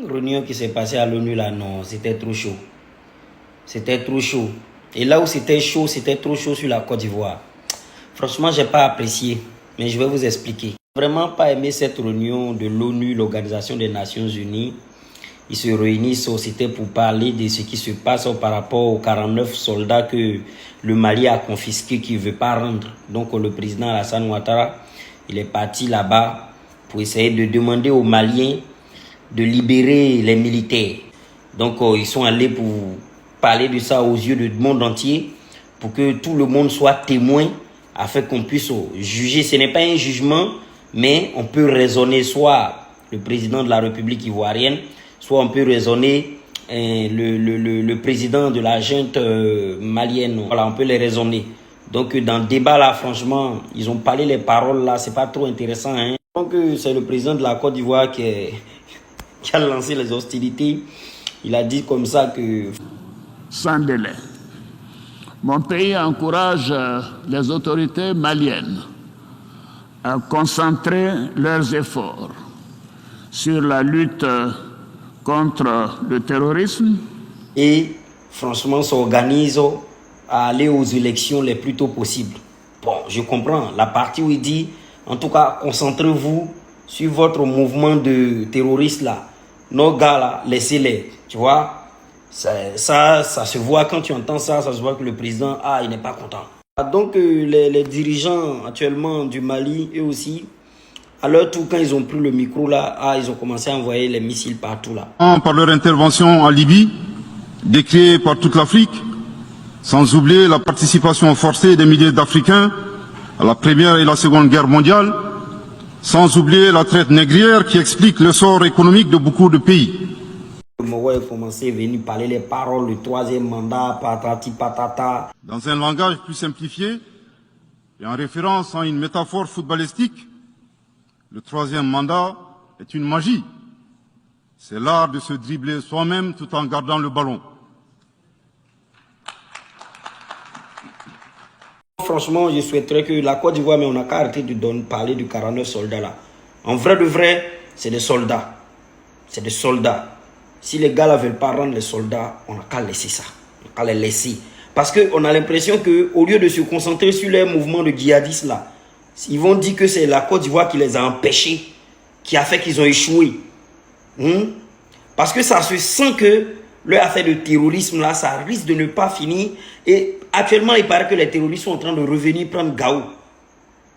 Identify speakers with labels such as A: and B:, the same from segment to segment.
A: Réunion qui s'est passée à l'ONU là, non, c'était trop chaud. C'était trop chaud. Et là où c'était chaud, c'était trop chaud sur la Côte d'Ivoire. Franchement, j'ai pas apprécié, mais je vais vous expliquer. Vraiment pas aimé cette réunion de l'ONU, l'Organisation des Nations Unies. Ils se réunissent, c'était pour parler de ce qui se passe par rapport aux 49 soldats que le Mali a confisqués, qui ne veut pas rendre. Donc le président Alassane Ouattara, il est parti là-bas pour essayer de demander aux Maliens de libérer les militaires. Donc ils sont allés pour parler de ça aux yeux du monde entier, pour que tout le monde soit témoin, afin qu'on puisse juger. Ce n'est pas un jugement, mais on peut raisonner soit le président de la République ivoirienne, soit on peut raisonner le président de la junte malienne. Voilà, on peut les raisonner. Donc dans le débat là, franchement, ils ont parlé les paroles là, c'est pas trop intéressant. Hein. Donc c'est le président de la Côte d'Ivoire qui a lancé les hostilités. Il a dit comme ça que...
B: Sans délai. Mon pays encourage les autorités maliennes à concentrer leurs efforts sur la lutte contre le terrorisme.
A: Et franchement, s'organise à aller aux élections les plus tôt possible. Bon, je comprends la partie où il dit, en tout cas, concentrez-vous sur votre mouvement de terroristes là. Nos gars là, laissez-les, tu vois. Ça se voit quand tu entends ça, ça se voit que le président, il n'est pas content. Donc les dirigeants actuellement du Mali, eux aussi, à leur tour, quand ils ont pris le micro là, ils ont commencé à envoyer les missiles partout là.
C: Par leur intervention en Libye, décriée par toute l'Afrique, sans oublier la participation forcée des milliers d'Africains à la Première et la Seconde Guerre mondiale, sans oublier la traite négrière qui explique le sort économique de beaucoup de pays.
A: Moi, il a commencé à venir parler les paroles, le troisième mandat, patati patata.
C: Dans un langage plus simplifié et en référence à une métaphore footballistique, le troisième mandat est une magie. C'est l'art de se dribbler soi-même tout en gardant le ballon.
A: Franchement, je souhaiterais que la Côte d'Ivoire, mais on n'a qu'à arrêter de parler de 49 soldats là. En vrai de vrai, c'est des soldats. C'est des soldats. Si les gars ne veulent pas rendre les soldats, on n'a qu'à laisser ça. On n'a qu'à les laisser. Parce qu'on a l'impression qu'au lieu de se concentrer sur les mouvements de djihadistes là, ils vont dire que c'est la Côte d'Ivoire qui les a empêchés, qui a fait qu'ils ont échoué. Parce que ça se sent que leur affaire de terrorisme là, ça risque de ne pas finir. Et actuellement, il paraît que les terroristes sont en train de revenir prendre Gao.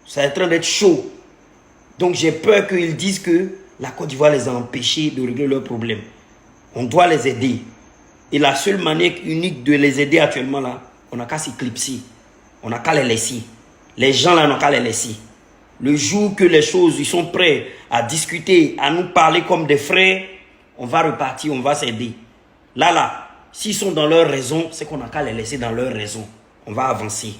A: Ça est en train d'être chaud. Donc j'ai peur qu'ils disent que la Côte d'Ivoire les a empêchés de régler leurs problèmes. On doit les aider. Et la seule manière unique de les aider actuellement là, on n'a qu'à s'éclipser. On n'a qu'à les laisser. Les gens là, on n'a qu'à les laisser. Le jour que les choses, ils sont prêts à discuter, à nous parler comme des frères, on va repartir, on va s'aider. Là, s'ils sont dans leur raison, c'est qu'on n'a qu'à les laisser dans leur raison. On va avancer.